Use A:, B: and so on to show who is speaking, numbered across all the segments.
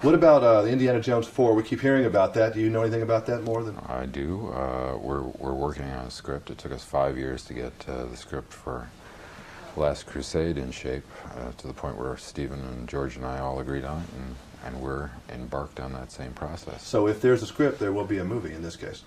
A: What about the Indiana Jones 4? We keep hearing about that. Do you know anything about that more than...
B: I do. We're working on a script. It took us 5 years to get the script for Last Crusade in shape, to the point where Stephen and George and I all agreed on it, and we're embarked on that same process.
A: So if there's a script, there will be a movie in this case?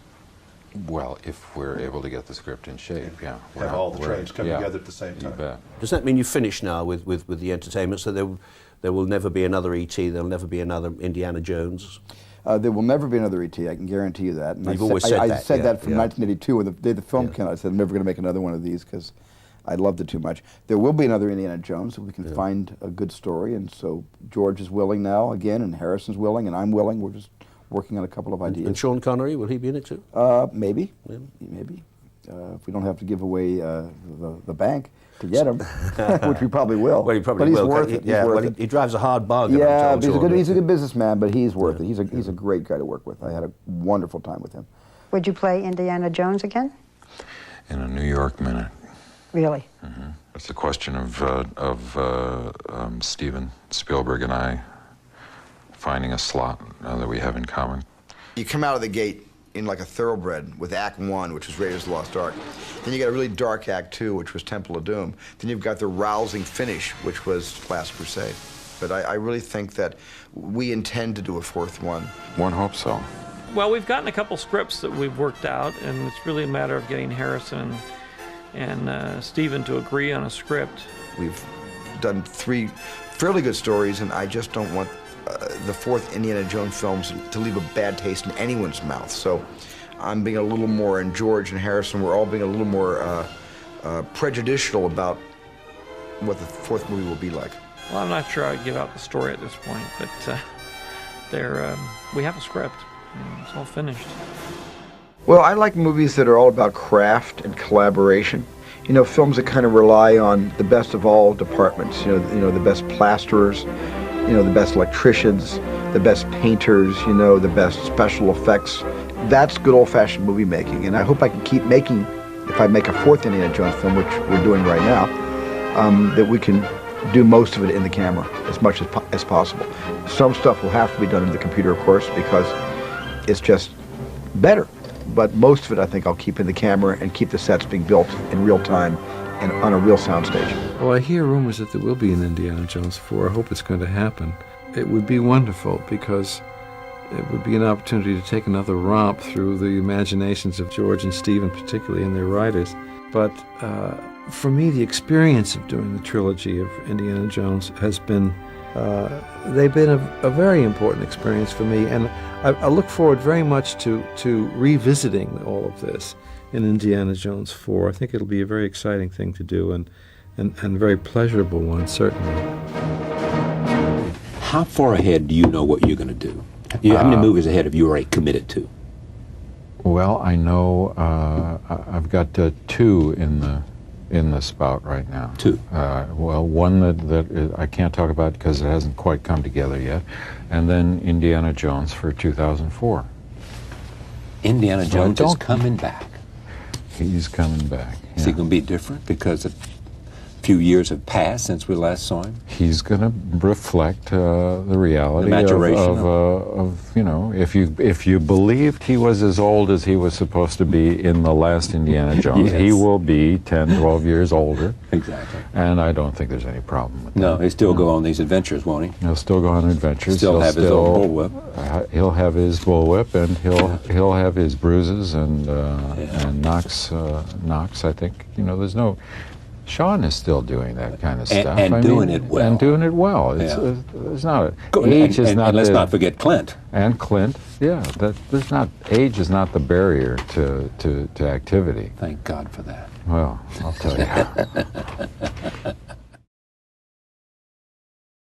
B: Well, if we're able to get the script in shape, yeah.
A: Have all the trains come together at the same time.
B: You bet.
C: Does that mean you've finished now with the entertainment, so there will never be another E.T., there'll never be another Indiana Jones?
D: There will never be another E.T., I can guarantee you that. And
C: You've always said that.
D: I said that from
C: yeah.
D: 1982, when the day the film came out. I said I'm never going to make another one of these because I loved it too much. There will be another Indiana Jones if we can find a good story, and so George is willing now again, and Harrison's willing, and I'm willing. We're just working on a couple of ideas.
C: And Sean Connery, will he be in it too?
D: Maybe, maybe. If we don't have to give away the bank to get him, which we probably will.
C: Well, he probably
D: will.
C: But he's worth it. Yeah, well, he drives a hard bargain.
D: Yeah, he's a good businessman, but he's worth it. He's a great guy to work with. I had a wonderful time with him.
E: Would you play Indiana Jones again?
B: In a New York minute.
E: Really?
B: Mm-hmm. It's a question of Steven Spielberg and I finding a slot that we have in common.
F: You come out of the gate in like a thoroughbred with Act 1, which was Raiders of the Lost Ark. Then you got a really dark Act 2, which was Temple of Doom. Then you've got the rousing finish, which was Last Crusade. But I really think that we intend to do a fourth one.
B: One hopes so.
G: Well, we've gotten a couple scripts that we've worked out, and it's really a matter of getting Harrison and Stephen to agree on a script.
F: We've done 3 fairly good stories, and I just don't want the fourth Indiana Jones films to leave a bad taste in anyone's mouth. So I'm being a little more, and George and Harrison, we're all being a little more prejudicial about what the fourth movie will be like.
G: Well, I'm not sure I'd give out the story at this point, but we have a script. It's all finished.
F: Well, I like movies that are all about craft and collaboration. You know, films that kind of rely on the best of all departments. You know, the best plasterers, you know, the best electricians, the best painters, you know, the best special effects. That's good old-fashioned movie making, and I hope I can keep making, if I make a fourth Indiana Jones film, which we're doing right now, that we can do most of it in the camera as much as possible. Some stuff will have to be done in the computer, of course, because it's just better. But most of it, I think, I'll keep in the camera and keep the sets being built in real time and on a real soundstage.
H: Well, I hear rumors that there will be an Indiana Jones 4. I hope it's going to happen. It would be wonderful because it would be an opportunity to take another romp through the imaginations of George and Stephen, particularly, and their writers. But for me, the experience of doing the trilogy of Indiana Jones has been, they've been a very important experience for me, and I look forward very much to revisiting all of this in Indiana Jones 4. I think it'll be a very exciting thing to do, and a very pleasurable one, certainly.
I: How far ahead do you know what you're going to do? How many movies ahead have you already committed to?
B: Well, I know I've got 2 in the spout right now.
I: 2?
B: Well, one that I can't talk about because it hasn't quite come together yet, and then Indiana Jones for 2004.
I: Indiana Jones is coming back.
B: He's coming back. Yeah.
I: Is he going to be different because a few years have passed since we last saw him?
B: He's going to reflect the reality of you know, if you believed he was as old as he was supposed to be in the last Indiana Jones,
I: yes.
B: He will be 10, 12 years older.
I: Exactly.
B: And I don't think there's any problem with that.
I: No, he'll still go on these adventures, won't he?
B: He'll still go on adventures.
I: He'll have his old bullwhip.
B: He'll have his bullwhip, and he'll have his bruises and knocks. I think, you know, there's no. Sean is still doing that kind of stuff.
I: And doing it well.
B: And doing it well. It's not age is not.
I: And let's not forget Clint.
B: And Clint, yeah. Age is not the barrier to activity.
I: Thank God for that.
B: Well, I'll tell you.